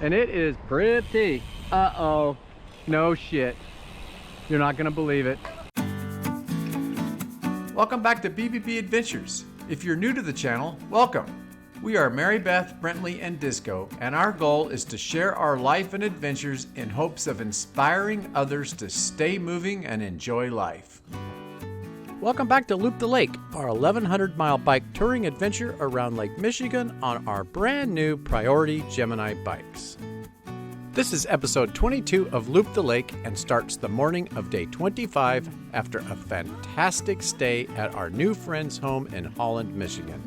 and it is pretty. Uh-oh. No shit. You're not gonna believe it. Welcome back to BBB Adventures. If you're new to the channel, welcome. We are Mary Beth, Brentley, and Disco, and our goal is to share our life and adventures in hopes of inspiring others to stay moving and enjoy life. Welcome back to Loop the Lake, our 1,100-mile bike touring adventure around Lake Michigan on our brand new Priority Gemini bikes. This is episode 22 of Loop the Lake and starts the morning of day 25 after a fantastic stay at our new friend's home in Holland, Michigan.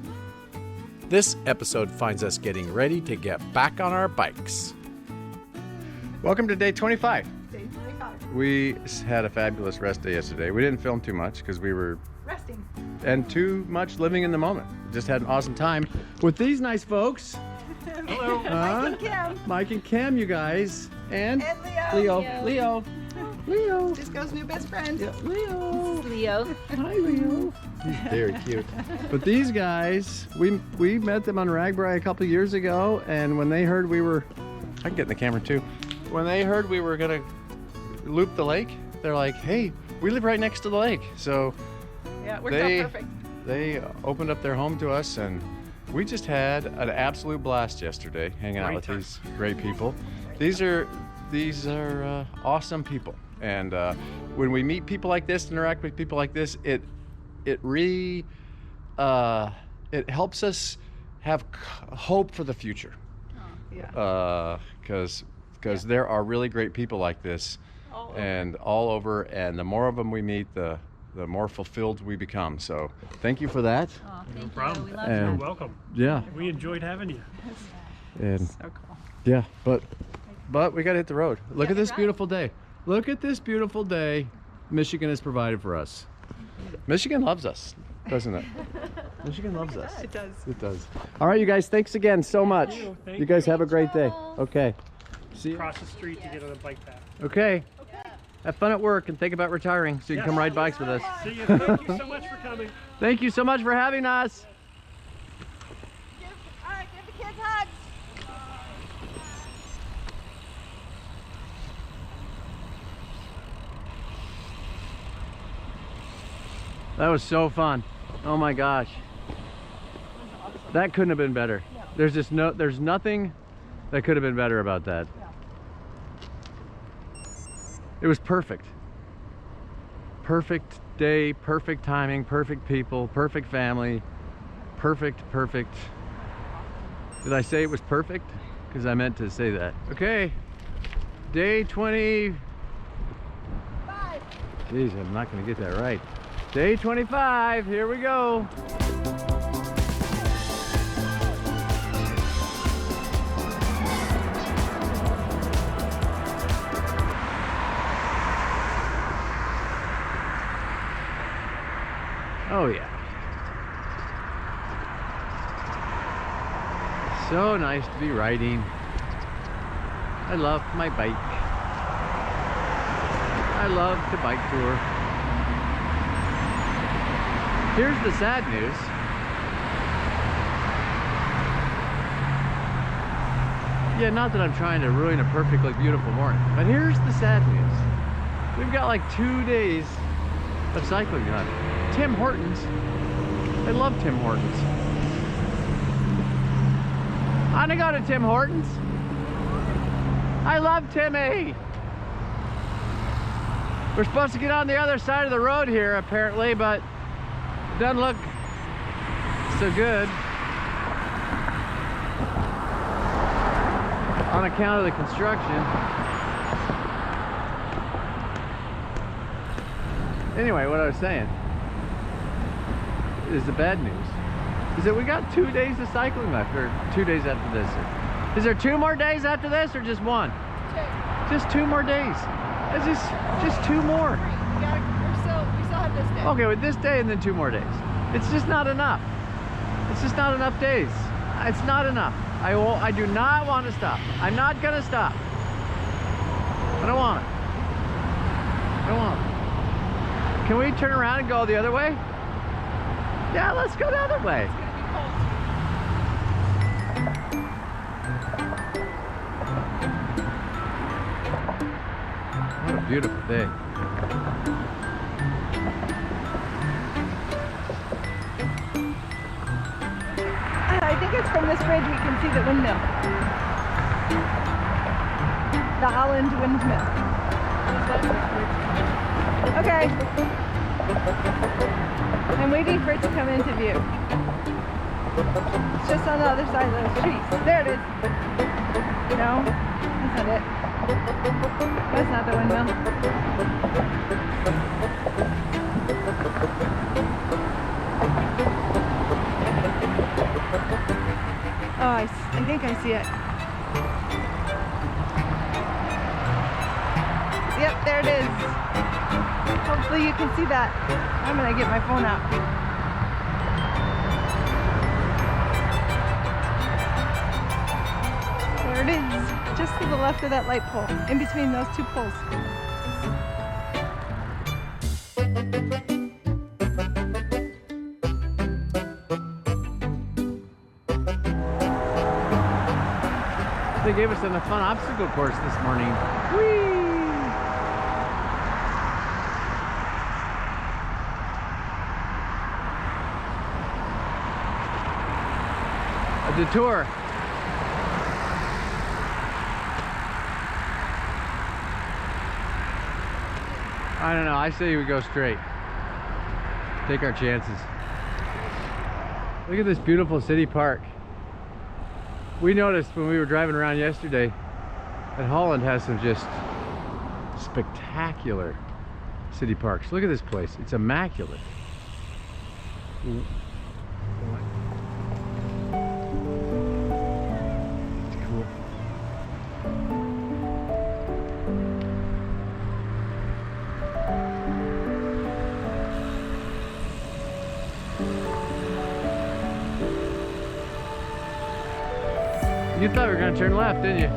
This episode finds us getting ready to get back on our bikes. Welcome to day 25. Day 25. We had a fabulous rest day yesterday. We didn't film too much because we were Resting. and too much living in the moment. Just had an awesome time with these nice folks. Hello. Mike and Kim. Mike and Kim, you guys. And Leo. Leo. Disco's new best friend. Yeah, Leo. Leo. Hi, Leo. He's very cute. But these guys, we met them on Ragbri a couple years ago, and when they heard we were, I can get in the camera too. When they heard we were gonna loop the lake, they're like, hey, we live right next to the lake. So Yeah, it worked out perfect. they opened up their home to us, and we just had an absolute blast yesterday hanging out with these great people. These are awesome people, and when we meet people like this, interact with people like this, it really it helps us have hope for the future. Because there are really great people like this all over, and the more of them we meet, the more fulfilled we become. So thank you for that. Oh, thank No problem. you. We love You're you. welcome. Yeah. We enjoyed having you. And So cool. yeah, but we gotta hit the road. Look at Yeah, this right. beautiful day. Look at this beautiful day Michigan has provided for us. Michigan loves us, doesn't it? Michigan loves us. It does. It does. All right, you guys, thanks again so much. Thank You guys you. have a great day. Okay. See you. Across the street to get on a bike path. Okay. Have fun at work and think about retiring so you can Yes. come ride bikes with us. See you. Thank you so much for coming. Thank you so much for having us. All right, give the kids hugs. That was so fun. Oh my gosh. That couldn't have been better. There's nothing that could have been better about that. It was perfect. Perfect day, perfect timing, perfect people, perfect family, perfect. Did I say it was perfect? Because I meant to say that. Okay, day 20. Jeez, I'm not gonna get that right. Day 25, here we go. Oh yeah. So nice to be riding. I love my bike. I love the bike tour. Here's the sad news. Yeah, not that I'm trying to ruin a perfectly beautiful morning, but here's the sad news. We've got like 2 days of cycling done. Tim Hortons. I love Tim Hortons. I'm gonna go to Tim Hortons. I love Timmy. We're supposed to get on the other side of the road here apparently, but it doesn't look so good on account of the construction. Anyway, what I was saying is the bad news is that we got 2 days of cycling left, or 2 days after this. Is there 2 more days after this, or just 1? 2. Just 2 more days. It's just 2 more. We still have this day. Okay, with this day and then 2 more days. It's just not enough. It's just not enough days. It's not enough. I do not want to stop. I'm not gonna stop. I don't want it. I don't want it. Can we turn around and go the other way? Yeah, let's go the other way. It's gonna be cold. beautiful day. I think it's from this bridge we can see the windmill. The Holland windmill. Okay. I'm waiting for it to come into view. It's just on the other side of those trees. There it is. No, that's not it. That's not the windmill. Oh, I think I see it. Yep, there it is. Hopefully you can see that. I'm gonna get my phone out. There it is, just to the left of that light pole, in between those two poles. They gave us a fun obstacle course this morning. Whee! A detour. I don't know. I say we go straight. Take our chances. Look at this beautiful city park. We noticed when we were driving around yesterday that Holland has some just spectacular city parks. Look at this place. It's immaculate. It's cool. You thought we were going to turn left, didn't you?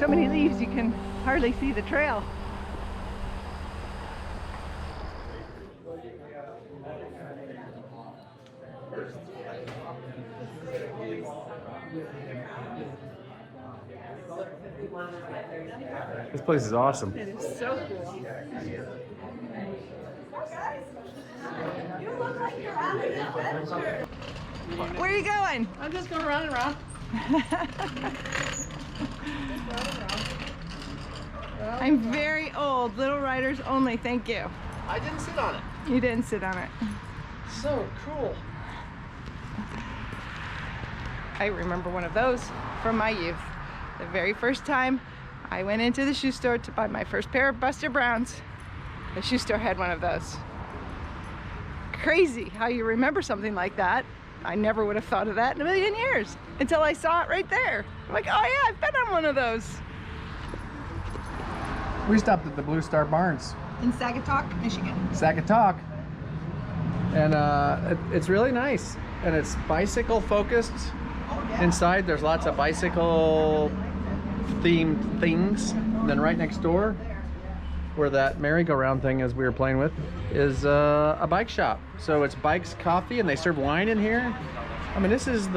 So many leaves you can hardly see the trail. This place is awesome. It is so cool. Where are you going? I'm just going round and round. I'm very old. Little riders only. Thank you. I didn't sit on it. You didn't sit on it. So cool. I remember one of those from my youth. The very first time I went into the shoe store to buy my first pair of Buster Browns, the shoe store had one of those. Crazy how you remember something like that. I never would have thought of that in a million years until I saw it right there. I'm like, oh yeah, I've been on one of those. We stopped at the Blue Star Barns. In Sagatuck, Michigan. Sagatuck. And it's really nice. And it's bicycle focused. Inside there's lots of bicycle themed things. And then right next door, where that merry-go-round thing is we were playing with, is a bike shop. So it's bikes, coffee, and they serve wine in here. I mean, this is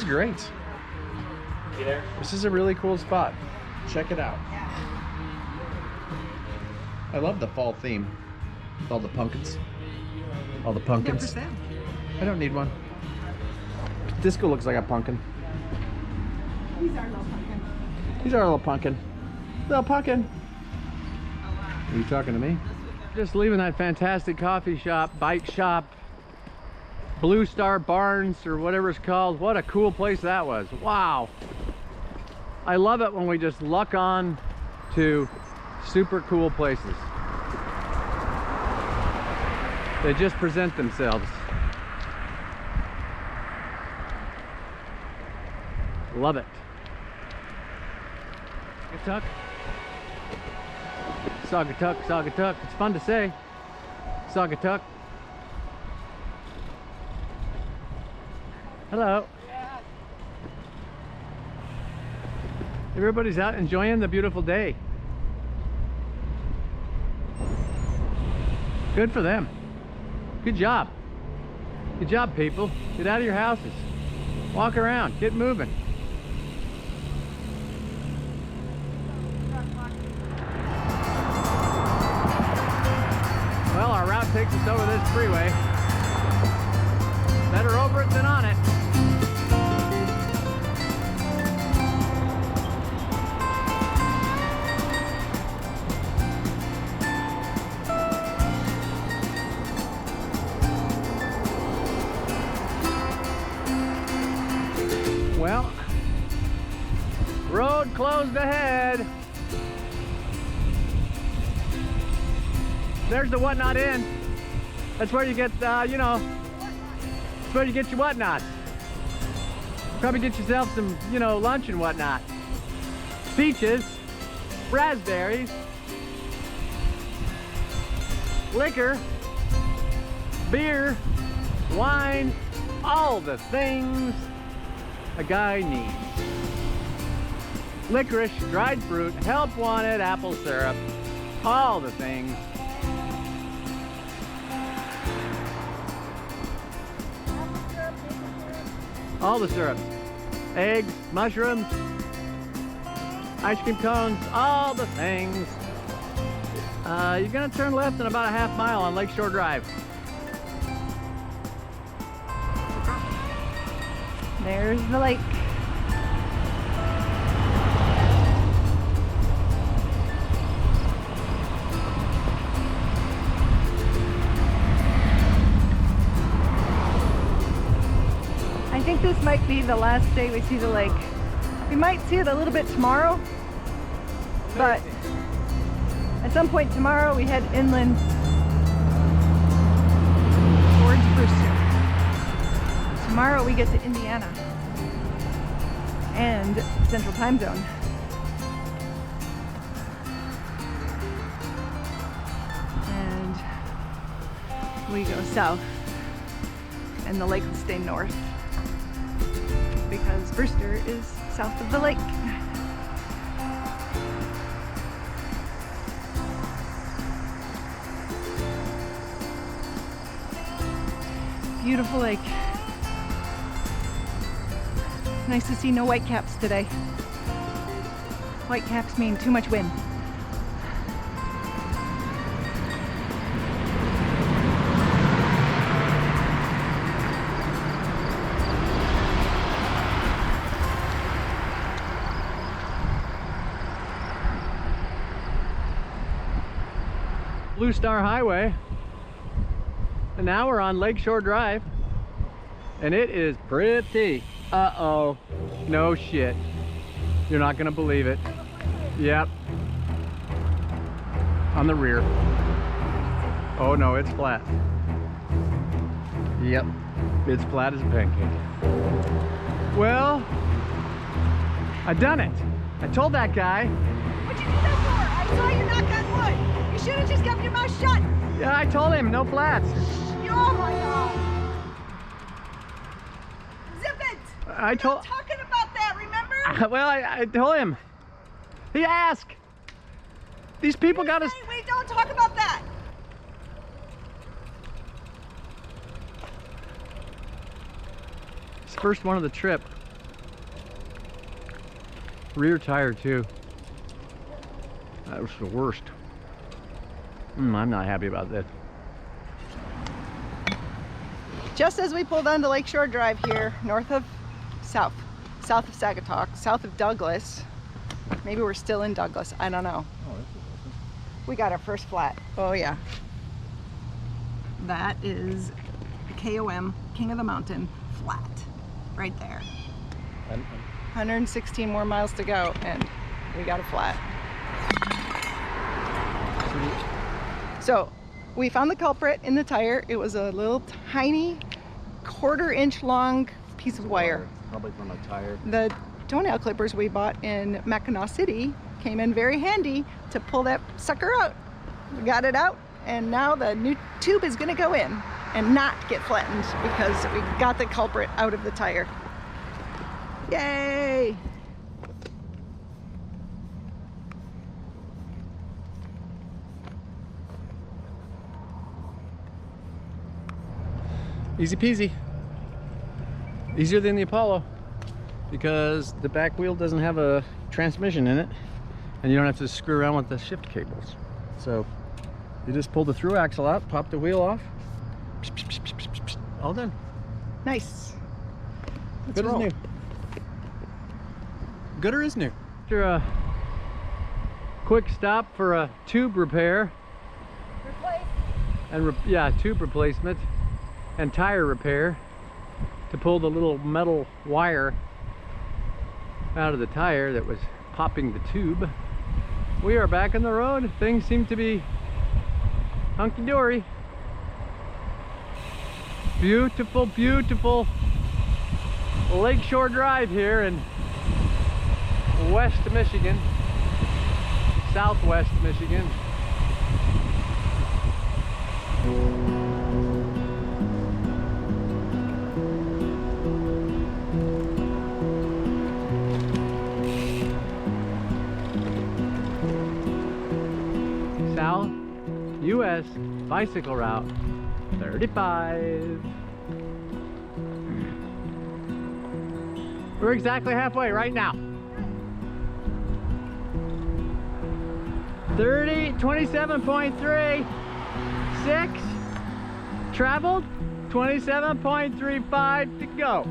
great. You there? This is a really cool spot. Check it out. I love the fall theme. All the pumpkins. All the pumpkins. I don't need one. Disco looks like a pumpkin. He's our little pumpkin. He's our little pumpkin. Little pumpkin. Are you talking to me? Just leaving that fantastic coffee shop, bike shop, Blue Star Barns or whatever it's called. What a cool place that was. Wow. I love it when we just luck on to super cool places. They just present themselves. Love it. Saugatuck. Saugatuck, Saugatuck. It's fun to say. Saugatuck. Hello. Everybody's out enjoying the beautiful day. Good for them. Good job. Good job, people. Get out of your houses. Walk around. Get moving. Well, our route takes us over this freeway. Better over it than on it. Well, road closed ahead. There's the Whatnot Inn. That's where you get, you know, that's where you get your whatnots. Probably get yourself some, you know, lunch and whatnot. Peaches, raspberries, liquor, beer, wine, all the things a guy needs. Licorice, dried fruit, help wanted, apple syrup, all the things. All the syrups. Eggs, mushrooms, ice cream cones, all the things. You're gonna turn left in about a half mile on Lakeshore Drive. There's the lake. I think this might be the last day we see the lake. We might see it a little bit tomorrow, but at some point tomorrow we head inland towards Brewster. Tomorrow we get to Indiana and Central Time Zone. And we go south and the lake will stay north because Brewster is south of the lake. Beautiful lake. Nice to see no whitecaps today. Whitecaps mean too much wind. Blue Star Highway. And now we're on Lakeshore Drive. And it is pretty. Uh-oh. No shit. You're not gonna believe it. Yep. On the rear. Oh no, it's flat. Yep. It's flat as a pancake. Well, I done it. I told that guy. What'd you do that for? I saw you knock on wood. You should have just kept your mouth shut. Yeah, I told him, no flats. Oh my God. Zip it. I told. We're not talking about that, remember? Well, I told him. He asked. These people got us. Wait, don't talk about that. It's the first one of the trip. Rear tire too. That was the worst. I'm not happy about this. Just as we pulled onto Lakeshore Drive here, south of Saugatuck, south of Douglas. Maybe we're still in Douglas, I don't know. We got our first flat. Oh yeah. That is KOM king of the mountain, flat, right there. 116 more miles to go, and we got a flat. So we found the culprit in the tire. It was a little tiny 1/4 inch long piece of wire. Probably from a tire. The toenail clippers we bought in Mackinac City came in very handy to pull that sucker out. We got it out, and now the new tube is gonna go in and not get flattened because we got the culprit out of the tire. Yay! Easy peasy. Easier than the Apollo because the back wheel doesn't have a transmission in it and you don't have to screw around with the shift cables. So you just pull the through axle out, pop the wheel off, all done. Nice. Good as new. Gooder is new. After a quick stop for a tube repair. And tube replacement and tire repair to pull the little metal wire out of the tire that was popping the tube. We are back on the road. Things seem to be hunky-dory. Beautiful, beautiful Lakeshore Drive here in West Michigan, Southwest Michigan. South US bicycle route 35. We're exactly halfway right now. 27.3, 6 traveled, 27.35 to go.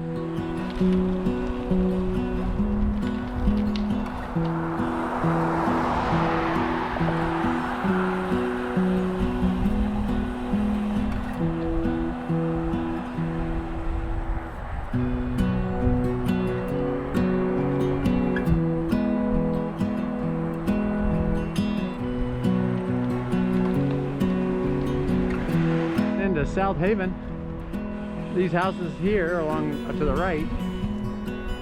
South Haven. These houses here along to the right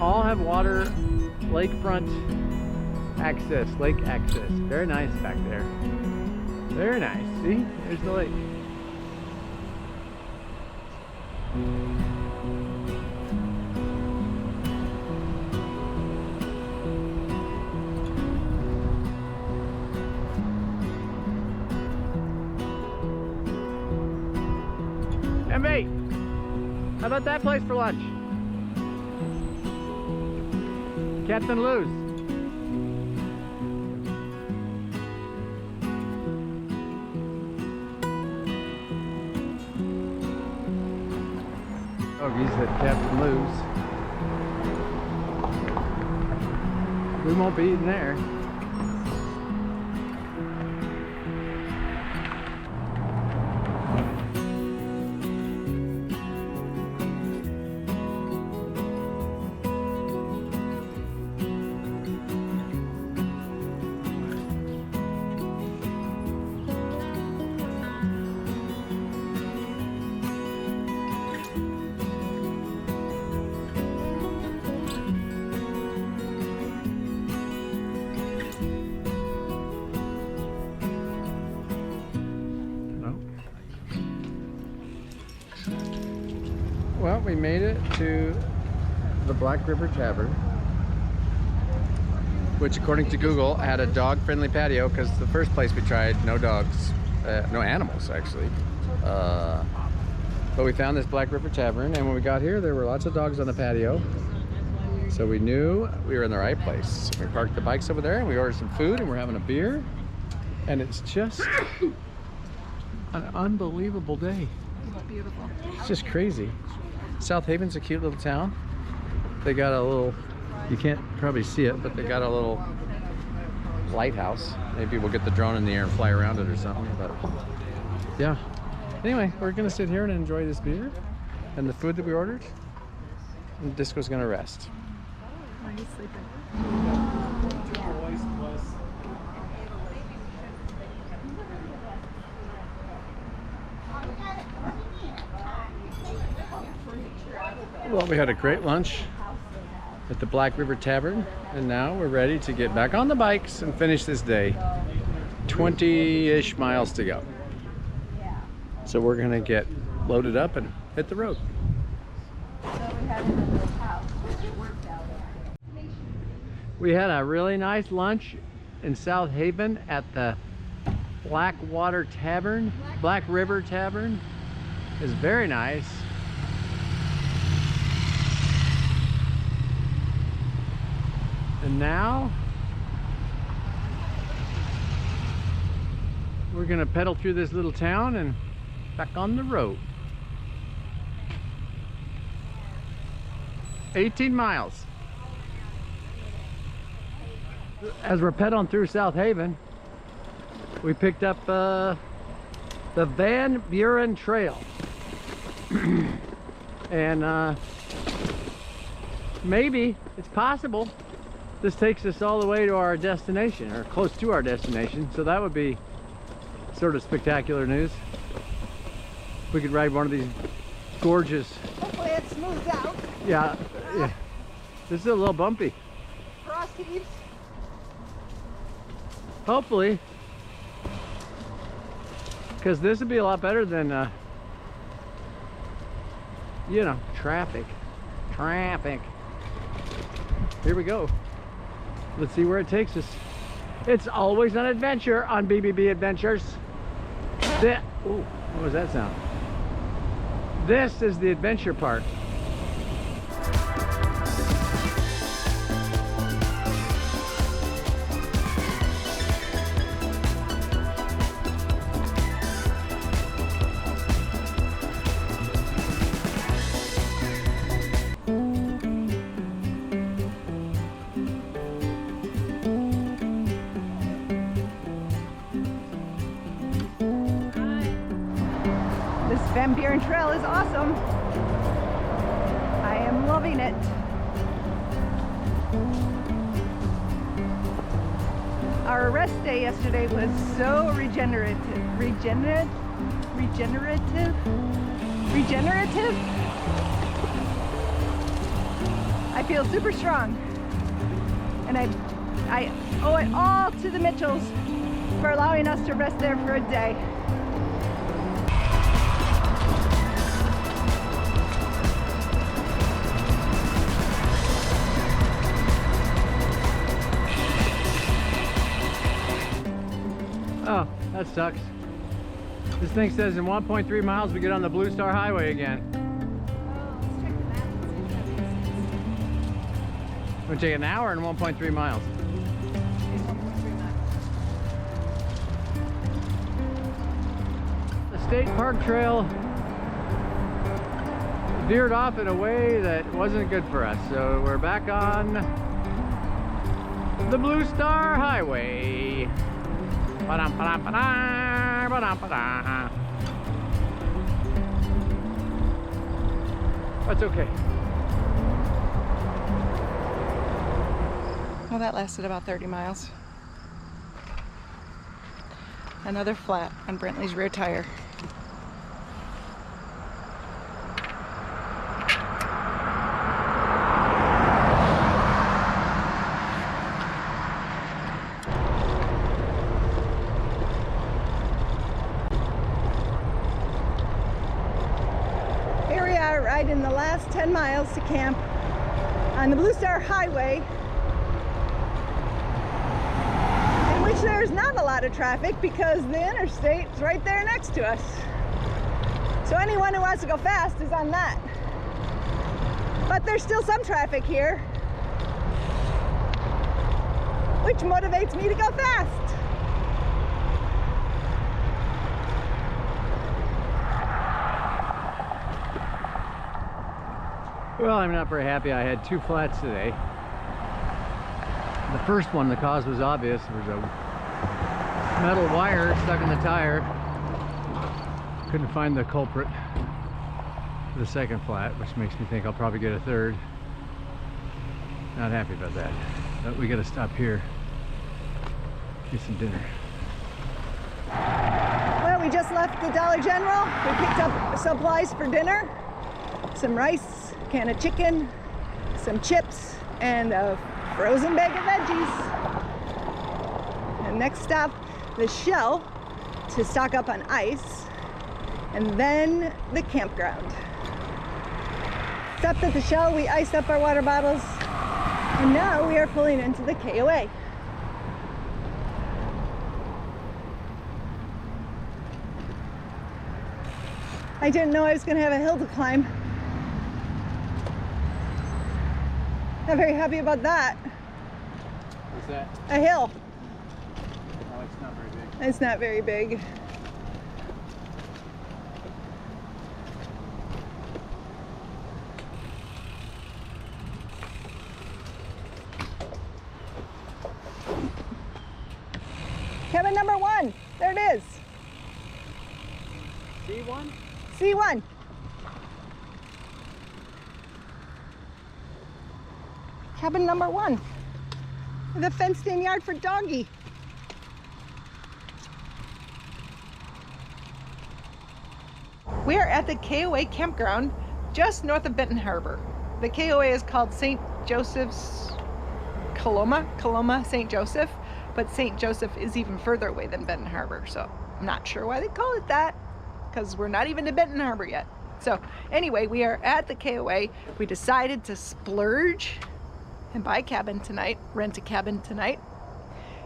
all have water, lakefront access, lake access. Very nice back there. Very nice. See, there's the lake. MB, how about that place for lunch? Captain Lou's. Doggies at Captain Lou's. We won't be eating there. Well, we made it to the Black River Tavern, which according to Google had a dog-friendly patio because the first place we tried, no dogs, no animals actually. But we found this Black River Tavern, and when we got here there were lots of dogs on the patio. So we knew we were in the right place. We parked the bikes over there and we ordered some food and we're having a beer. And it's just an unbelievable day. Beautiful. It's just crazy. South Haven's a cute little town. They got a little, you can't probably see it, but they got a little lighthouse. Maybe we'll get the drone in the air and fly around it or something, but yeah. Anyway, we're gonna sit here and enjoy this beer and the food that we ordered. And Disco's gonna rest. Oh, he's sleeping. Well, we had a great lunch at the Black River Tavern, and now we're ready to get back on the bikes and finish this day. 20-ish miles to go. So we're gonna get loaded up and hit the road. We had a really nice lunch in South Haven at the Black River Tavern. It's very nice. And now we're gonna pedal through this little town and back on the road. 18 miles. As we're pedaling through South Haven, we picked up the Van Buren Trail. And maybe, it's possible, this takes us all the way to our destination, or close to our destination, so that would be sort of spectacular news. We could ride one of these gorgeous... Hopefully it smooths out. Yeah, yeah. This is a little bumpy. Cross heaves. Hopefully. Because this would be a lot better than, you know, traffic. Here we go. Let's see where it takes us. It's always an adventure on BBB Adventures. Ooh, what was that sound? This is the adventure part. Van Buren Trail is awesome. I am loving it. Our rest day yesterday was so regenerative. I feel super strong. And I owe it all to the Mitchells for allowing us to rest there for a day. Oh, that sucks. This thing says in 1.3 miles we get on the Blue Star Highway again. It's gonna take an hour and 1.3 miles. The State Park Trail veered off in a way that wasn't good for us, so we're back on the Blue Star Highway. That's okay. Well, that lasted about 30 miles. Another flat on Brentley's rear tire. In the last 10 miles to camp on the Blue Star Highway, in which there's not a lot of traffic because the interstate's right there next to us. So anyone who wants to go fast is on that. But there's still some traffic here, which motivates me to go fast. Well, I'm not very happy. I had two flats today. The first one, the cause was obvious. There was a metal wire stuck in the tire. Couldn't find the culprit. for the second flat, which makes me think I'll probably get a third. Not happy about that. But we gotta stop here, get some dinner. Well, we just left the Dollar General. We picked up supplies for dinner. Some rice, a can of chicken, some chips, and a frozen bag of veggies. And next stop, the Shell to stock up on ice, and then the campground. Stopped at the Shell, we iced up our water bottles, and now we are pulling into the KOA. I didn't know I was going to have a hill to climb. Not very happy about that. What's that? A hill. Oh, it's not very big. It's not very big. Cabin number 1. There it is. C1? C1. Cabin number 1. With a fenced-in yard for doggy. We are at the KOA campground just north of Benton Harbor. The KOA is called St. Joseph's Coloma, St. Joseph, but St. Joseph is even further away than Benton Harbor, so I'm not sure why they call it that, because we're not even to Benton Harbor yet. So anyway, we are at the KOA. We decided to splurge and buy a cabin tonight, rent a cabin tonight.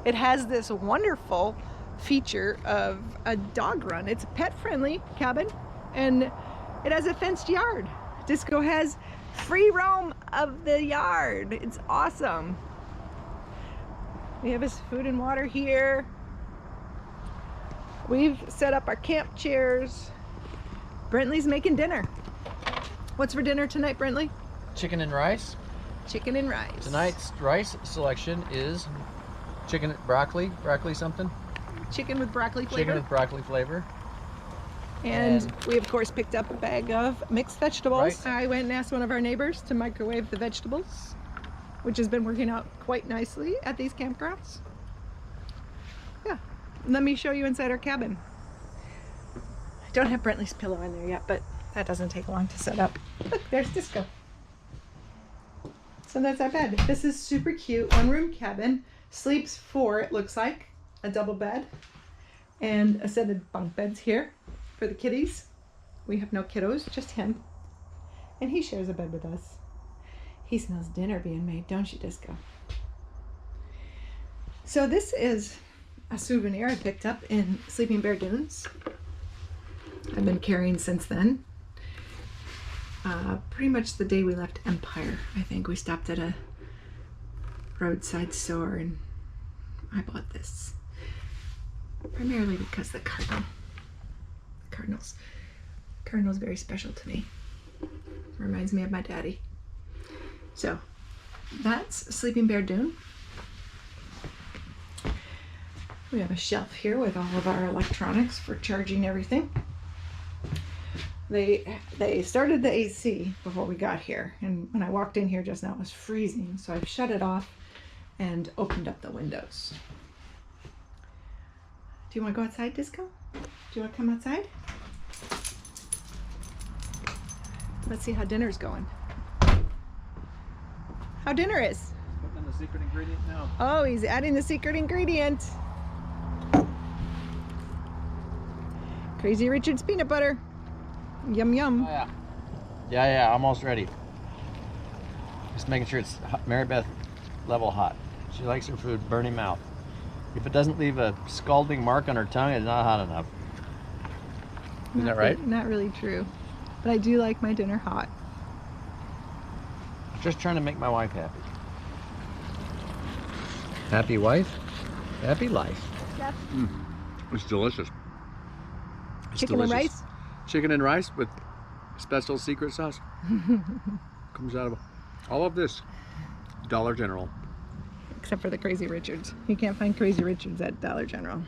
It has this wonderful feature of a dog run. It's a pet-friendly cabin, and it has a fenced yard. Disco has free roam of the yard. It's awesome. We have his food and water here. We've set up our camp chairs. Brentley's making dinner. What's for dinner tonight, Brentley? Chicken and rice. Chicken and rice. Tonight's rice selection is chicken broccoli something. Chicken with broccoli flavor. Chicken with broccoli flavor. And we of course picked up a bag of mixed vegetables. Right. I went and asked one of our neighbors to microwave the vegetables, which has been working out quite nicely at these campgrounds. Yeah, let me show you inside our cabin. I don't have Brentley's pillow in there yet, but that doesn't take long to set up. Look, there's Disco. So that's our bed. This is super cute, 1-room cabin. Sleeps 4, it looks like, a double bed, and a set of bunk beds here for the kitties. We have no kiddos, just him. And he shares a bed with us. He smells dinner being made, don't you, Disco? So this is a souvenir I picked up in Sleeping Bear Dunes. I've been carrying since then. Pretty much the day we left Empire, I think. We stopped at a roadside store and I bought this. Primarily because the Cardinal's very special to me. Reminds me of my daddy. So that's Sleeping Bear Dune. We have a shelf here with all of our electronics for charging everything. They started the AC before we got here, and when I walked in here just now it was freezing, so I've shut it off and opened up the windows. Do you want to go outside, Disco? Do you want to come outside? Let's see how dinner's going. How dinner is. Putting in the secret ingredient now. Oh, he's adding the secret ingredient. Crazy Richard's peanut butter. Yum yum. Oh, yeah, almost ready. Just making sure it's hot, Mary Beth level hot. She likes her food burning mouth. If it doesn't leave a scalding mark on her tongue, it's not hot enough. Isn't that right? Not really true. But I do like my dinner hot. Just trying to make my wife happy. Happy wife, happy life. Yep. It's delicious. It's Chicken and rice? Chicken and rice with special secret sauce. Comes out of all of this Dollar General. Except for the Crazy Richards. You can't find Crazy Richards at Dollar General.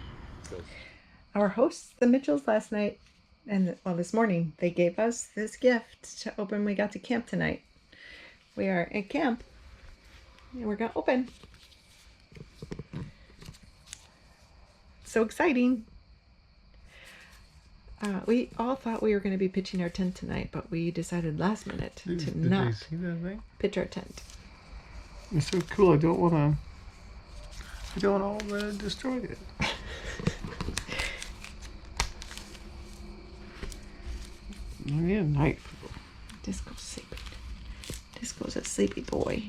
Our hosts, the Mitchells, last night And well, this morning they gave us this gift to open. We got to camp tonight. We are at camp and we're gonna open. So exciting. We all thought we were going to be pitching our tent tonight, but we decided last minute to not pitch our tent. It's so cool. I don't want to destroy it. I need a knife. Disco's sleeping. Disco's a sleepy boy.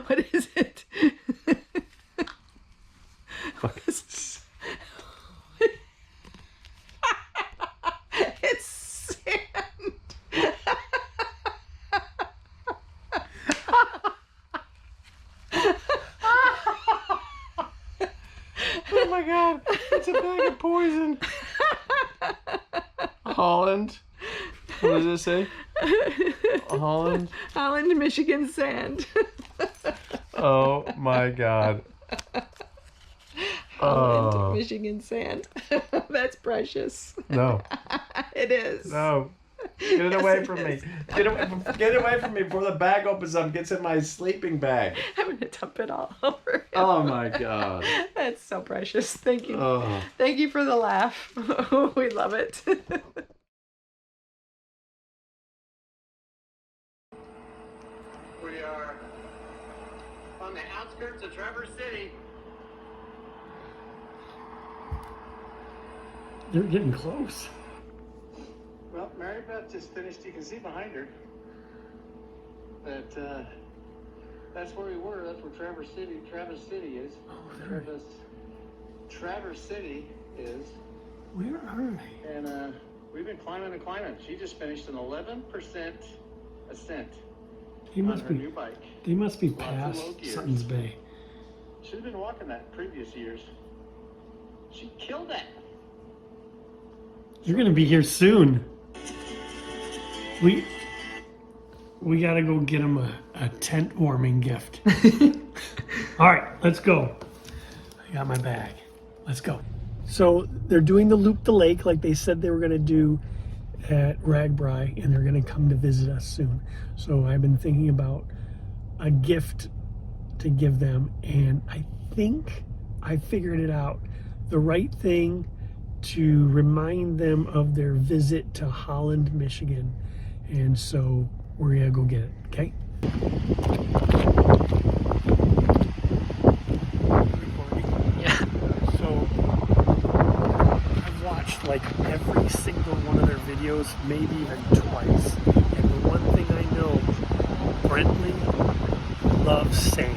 What is it? It's sand. Oh my god, it's a bag of poison. Holland. What does it say? Holland. Holland, Michigan sand. Oh my god. Holland, Michigan sand. That's precious. No. It is. No. Get it away from me. Get it away from me before the bag opens up and gets in my sleeping bag. I'm going to dump it all over him. Oh my god. That's so precious. Thank you. Oh. Thank you for the laugh. We love it. We are on the outskirts of Traverse City. They're getting close. Well, Mary Beth just finished. You can see behind her that that's where we were. That's where Traverse City is. Oh, Traverse City is. Where are they? And we've been climbing and climbing. She just finished an 11% ascent They on must her be. new bike. They must be Lots of past low gears. Sutton's Bay. She's been walking that previous years. She killed that. You're gonna be here soon. We gotta go get him a tent warming gift. All right, let's go. I got my bag. Let's go. So they're doing the Loop the Lake like they said they were gonna do at Ragbri, and they're gonna come to visit us soon. So I've been thinking about a gift to give them, and I think I figured it out. The right thing to remind them of their visit to Holland, Michigan. And so we're gonna go get it, okay? Yeah. So I've watched like every single one of their videos, maybe even twice. And the one thing I know, Brentley loves sand.